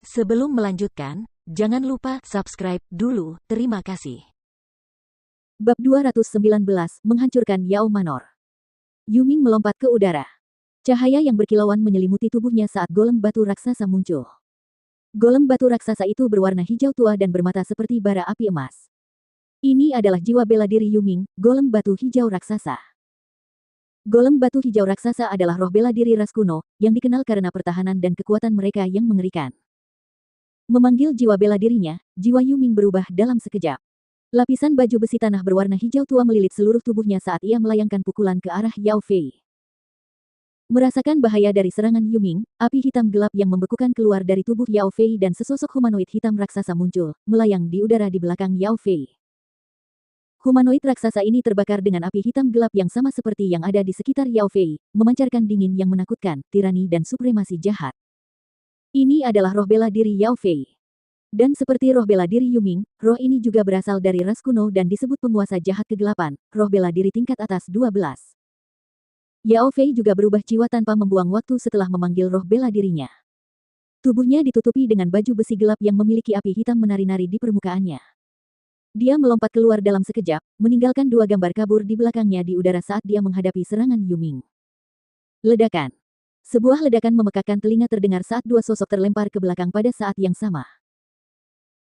Sebelum melanjutkan, jangan lupa subscribe dulu, terima kasih. Bab 219, Menghancurkan Yao Manor. Yuming melompat ke udara. Cahaya yang berkilauan menyelimuti tubuhnya saat golem batu raksasa muncul. Golem batu raksasa itu berwarna hijau tua dan bermata seperti bara api emas. Ini adalah jiwa bela diri Yuming, golem batu hijau raksasa. Golem batu hijau raksasa adalah roh bela diri ras kuno, yang dikenal karena pertahanan dan kekuatan mereka yang mengerikan. Memanggil jiwa bela dirinya, jiwa Yuming berubah dalam sekejap. Lapisan baju besi tanah berwarna hijau tua melilit seluruh tubuhnya saat ia melayangkan pukulan ke arah Yao Fei. Merasakan bahaya dari serangan Yuming, api hitam gelap yang membekukan keluar dari tubuh Yao Fei dan sesosok humanoid hitam raksasa muncul, melayang di udara di belakang Yao Fei. Humanoid raksasa ini terbakar dengan api hitam gelap yang sama seperti yang ada di sekitar Yao Fei, memancarkan dingin yang menakutkan, tirani dan supremasi jahat. Ini adalah roh bela diri Yao Fei. Dan seperti roh bela diri Yuming, roh ini juga berasal dari ras kuno dan disebut penguasa jahat kegelapan, roh bela diri tingkat atas 12. Yao Fei juga berubah jiwa tanpa membuang waktu setelah memanggil roh bela dirinya. Tubuhnya ditutupi dengan baju besi gelap yang memiliki api hitam menari-nari di permukaannya. Dia melompat keluar dalam sekejap, meninggalkan dua gambar kabur di belakangnya di udara saat dia menghadapi serangan Yuming. Ledakan. Sebuah ledakan memekakkan telinga terdengar saat dua sosok terlempar ke belakang pada saat yang sama.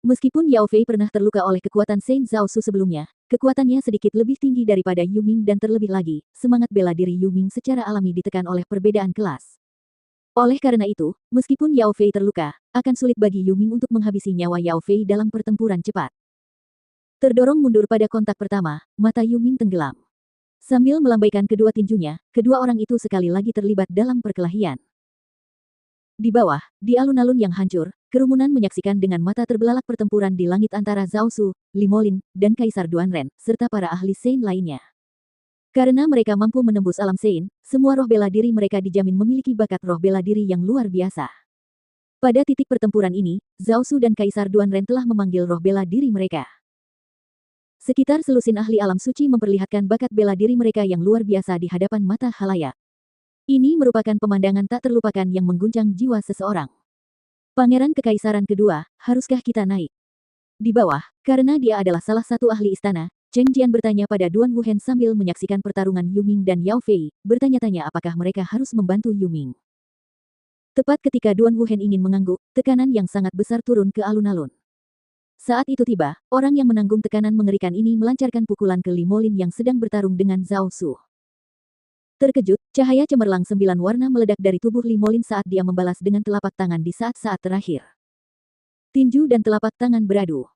Meskipun Yao Fei pernah terluka oleh kekuatan Shen Zhao Su sebelumnya, kekuatannya sedikit lebih tinggi daripada Yuming dan terlebih lagi, semangat bela diri Yuming secara alami ditekan oleh perbedaan kelas. Oleh karena itu, meskipun Yao Fei terluka, akan sulit bagi Yuming untuk menghabisi nyawa Yao Fei dalam pertempuran cepat. Terdorong mundur pada kontak pertama, mata Yuming tenggelam. Sambil melambaikan kedua tinjunya, kedua orang itu sekali lagi terlibat dalam perkelahian. Di bawah, di alun-alun yang hancur, kerumunan menyaksikan dengan mata terbelalak pertempuran di langit antara Zhao Su, Li Molin, dan Kaisar Duanren, serta para ahli Shen lainnya. Karena mereka mampu menembus alam Shen, semua roh bela diri mereka dijamin memiliki bakat roh bela diri yang luar biasa. Pada titik pertempuran ini, Zhao Su dan Kaisar Duanren telah memanggil roh bela diri mereka. Sekitar selusin ahli alam suci memperlihatkan bakat bela diri mereka yang luar biasa di hadapan mata khalayak. Ini merupakan pemandangan tak terlupakan yang mengguncang jiwa seseorang. Pangeran Kekaisaran kedua, haruskah kita naik? Di bawah, karena dia adalah salah satu ahli istana, Cheng Jian bertanya pada Duan Wuhen sambil menyaksikan pertarungan Yuming dan Yao Fei, bertanya-tanya apakah mereka harus membantu Yuming. Tepat ketika Duan Wuhen ingin mengangguk, tekanan yang sangat besar turun ke alun-alun. Saat itu tiba, orang yang menanggung tekanan mengerikan ini melancarkan pukulan ke Li Molin yang sedang bertarung dengan Zhao Su. Terkejut, cahaya cemerlang 9 warna meledak dari tubuh Li Molin saat dia membalas dengan telapak tangan di saat-saat terakhir. Tinju dan telapak tangan beradu.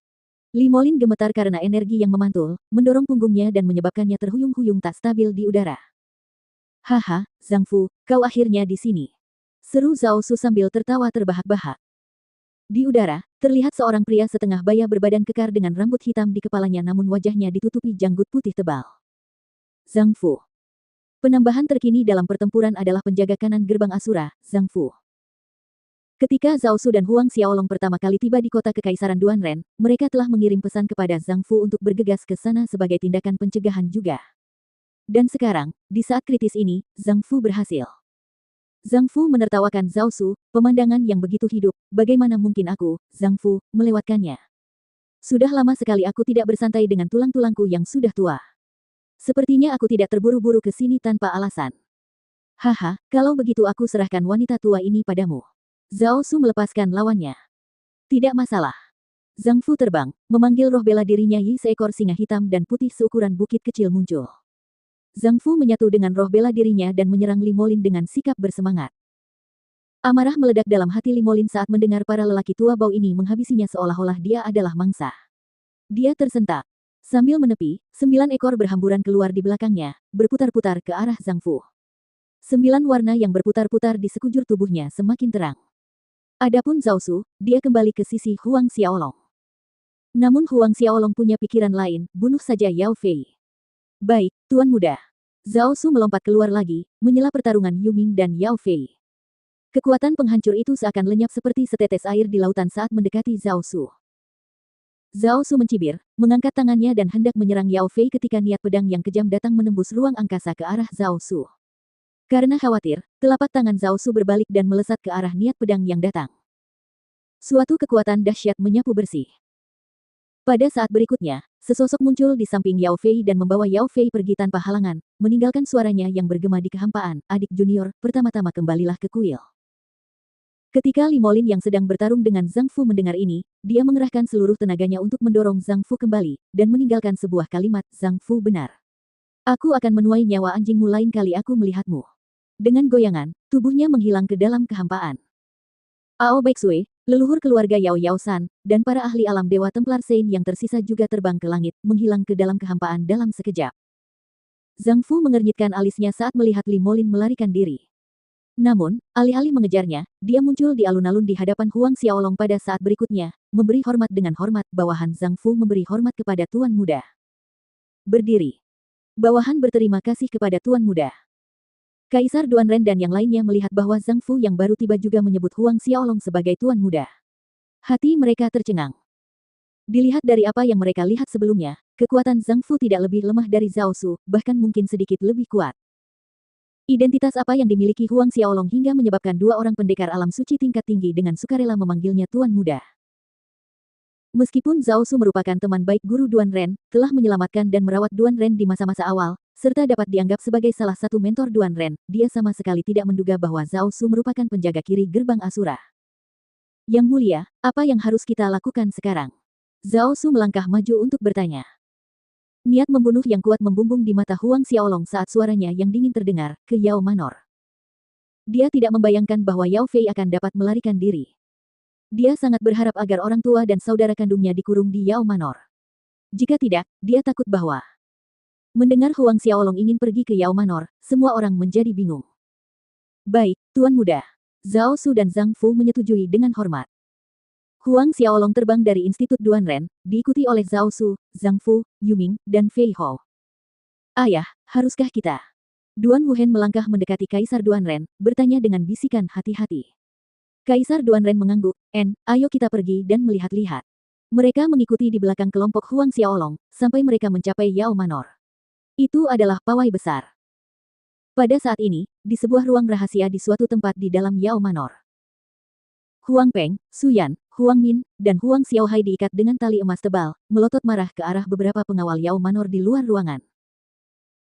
Li Molin gemetar karena energi yang memantul, mendorong punggungnya dan menyebabkannya terhuyung-huyung tak stabil di udara. Haha, Zhang Fu, kau akhirnya di sini. Seru Zhao Su sambil tertawa terbahak-bahak. Di udara, terlihat seorang pria setengah baya berbadan kekar dengan rambut hitam di kepalanya namun wajahnya ditutupi janggut putih tebal. Zhang Fu. Penambahan terkini dalam pertempuran adalah penjaga kanan gerbang Asura, Zhang Fu. Ketika Zhao Su dan Huang Xiaolong pertama kali tiba di kota Kekaisaran Duanren, mereka telah mengirim pesan kepada Zhang Fu untuk bergegas ke sana sebagai tindakan pencegahan juga. Dan sekarang, di saat kritis ini, Zhang Fu berhasil. Zhang Fu menertawakan Zhao Su, pemandangan yang begitu hidup, bagaimana mungkin aku, Zhang Fu, melewatkannya. Sudah lama sekali aku tidak bersantai dengan tulang-tulangku yang sudah tua. Sepertinya aku tidak terburu-buru ke sini tanpa alasan. Haha, kalau begitu aku serahkan wanita tua ini padamu. Zhao Su melepaskan lawannya. Tidak masalah. Zhang Fu terbang, memanggil roh bela dirinya Yi seekor singa hitam dan putih seukuran bukit kecil muncul. Zhang Fu menyatu dengan roh bela dirinya dan menyerang Li Molin dengan sikap bersemangat. Amarah meledak dalam hati Li Molin saat mendengar para lelaki tua bau ini menghabisinya seolah-olah dia adalah mangsa. Dia tersentak. Sambil menepi, 9 ekor berhamburan keluar di belakangnya, berputar-putar ke arah Zhang Fu. 9 warna yang berputar-putar di sekujur tubuhnya semakin terang. Adapun Zhao Su, dia kembali ke sisi Huang Xiaolong. Namun Huang Xiaolong punya pikiran lain, bunuh saja Yao Fei. Baik, Tuan Muda. Zhao Su melompat keluar lagi, menyela pertarungan Yuming dan Yao Fei. Kekuatan penghancur itu seakan lenyap seperti setetes air di lautan saat mendekati Zhao Su. Zhao Su mencibir, mengangkat tangannya dan hendak menyerang Yao Fei ketika niat pedang yang kejam datang menembus ruang angkasa ke arah Zhao Su. Karena khawatir, telapak tangan Zhao Su berbalik dan melesat ke arah niat pedang yang datang. Suatu kekuatan dahsyat menyapu bersih. Pada saat berikutnya, sesosok muncul di samping Yao Fei dan membawa Yao Fei pergi tanpa halangan, meninggalkan suaranya yang bergema di kehampaan. Adik junior, pertama-tama kembalilah ke kuil. Ketika Li Molin yang sedang bertarung dengan Zhang Fu mendengar ini, dia mengerahkan seluruh tenaganya untuk mendorong Zhang Fu kembali, dan meninggalkan sebuah kalimat, Zhang Fu benar. Aku akan menuai nyawa anjingmu lain kali aku melihatmu. Dengan goyangan, tubuhnya menghilang ke dalam kehampaan. Ao Baixue, leluhur keluarga Yao Yao San, dan para ahli alam Dewa Templar Sein yang tersisa juga terbang ke langit, menghilang ke dalam kehampaan dalam sekejap. Zhang Fu mengernyitkan alisnya saat melihat Li Molin melarikan diri. Namun, alih-alih mengejarnya, dia muncul di alun-alun di hadapan Huang Xiaolong pada saat berikutnya, memberi hormat dengan hormat. Bawahan Zhang Fu memberi hormat kepada Tuan Muda. Berdiri. Bawahan berterima kasih kepada Tuan Muda. Kaisar Duanren dan yang lainnya melihat bahwa Zhang Fu yang baru tiba juga menyebut Huang Xiaolong sebagai Tuan Muda. Hati mereka tercengang. Dilihat dari apa yang mereka lihat sebelumnya, kekuatan Zhang Fu tidak lebih lemah dari Zhao Su, bahkan mungkin sedikit lebih kuat. Identitas apa yang dimiliki Huang Xiaolong hingga menyebabkan dua orang pendekar alam suci tingkat tinggi dengan sukarela memanggilnya Tuan Muda. Meskipun Zhao Su merupakan teman baik guru Duanren, telah menyelamatkan dan merawat Duanren di masa-masa awal, serta dapat dianggap sebagai salah satu mentor Duanren, dia sama sekali tidak menduga bahwa Zhao Su merupakan penjaga kiri gerbang Asura. Yang mulia, apa yang harus kita lakukan sekarang? Zhao Su melangkah maju untuk bertanya. Niat membunuh yang kuat membumbung di mata Huang Xiaolong saat suaranya yang dingin terdengar, ke Yao Manor. Dia tidak membayangkan bahwa Yao Fei akan dapat melarikan diri. Dia sangat berharap agar orang tua dan saudara kandungnya dikurung di Yao Manor. Jika tidak, dia takut bahwa mendengar Huang Xiaolong ingin pergi ke Yao Manor, semua orang menjadi bingung. Baik, Tuan Muda. Zhao Su dan Zhang Fu menyetujui dengan hormat. Huang Xiaolong terbang dari Institut Duanren, diikuti oleh Zhao Su, Zhang Fu, Yuming, dan Fei Hou. Ayah, haruskah kita? Duan Wuhen melangkah mendekati Kaisar Duanren, bertanya dengan bisikan hati-hati. Kaisar Duanren mengangguk, ayo kita pergi dan melihat-lihat. Mereka mengikuti di belakang kelompok Huang Xiaolong, sampai mereka mencapai Yao Manor. Itu adalah pawai besar. Pada saat ini, di sebuah ruang rahasia di suatu tempat di dalam Yao Manor. Huang Peng, Su Yan, Huang Min, dan Huang Xiaohai diikat dengan tali emas tebal, melotot marah ke arah beberapa pengawal Yao Manor di luar ruangan.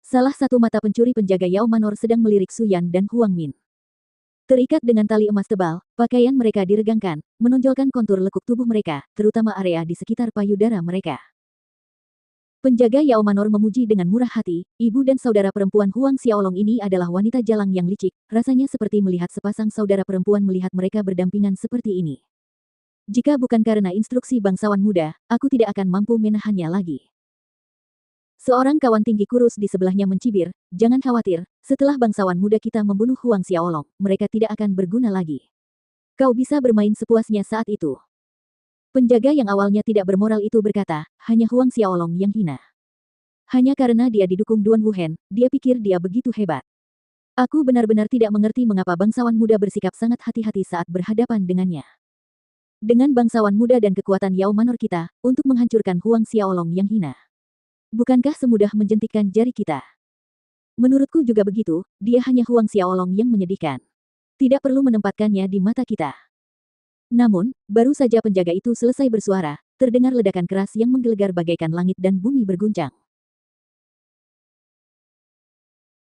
Salah satu mata pencuri penjaga Yao Manor sedang melirik Su Yan dan Huang Min. Terikat dengan tali emas tebal, pakaian mereka diregangkan, menonjolkan kontur lekuk tubuh mereka, terutama area di sekitar payudara mereka. Penjaga Yao Manor memuji dengan murah hati, ibu dan saudara perempuan Huang Xiaolong ini adalah wanita jalang yang licik, rasanya seperti melihat sepasang saudara perempuan melihat mereka berdampingan seperti ini. Jika bukan karena instruksi bangsawan muda, aku tidak akan mampu menahannya lagi. Seorang kawan tinggi kurus di sebelahnya mencibir, jangan khawatir, setelah bangsawan muda kita membunuh Huang Xiaolong, mereka tidak akan berguna lagi. Kau bisa bermain sepuasnya saat itu. Penjaga yang awalnya tidak bermoral itu berkata, hanya Huang Xiaolong yang hina. Hanya karena dia didukung Duan Wuhen, dia pikir dia begitu hebat. Aku benar-benar tidak mengerti mengapa bangsawan muda bersikap sangat hati-hati saat berhadapan dengannya. Dengan bangsawan muda dan kekuatan Yao Manor kita, untuk menghancurkan Huang Xiaolong yang hina. Bukankah semudah menjentikkan jari kita? Menurutku juga begitu, dia hanya Huang Xiaolong yang menyedihkan. Tidak perlu menempatkannya di mata kita. Namun, baru saja penjaga itu selesai bersuara, terdengar ledakan keras yang menggelegar bagaikan langit dan bumi berguncang.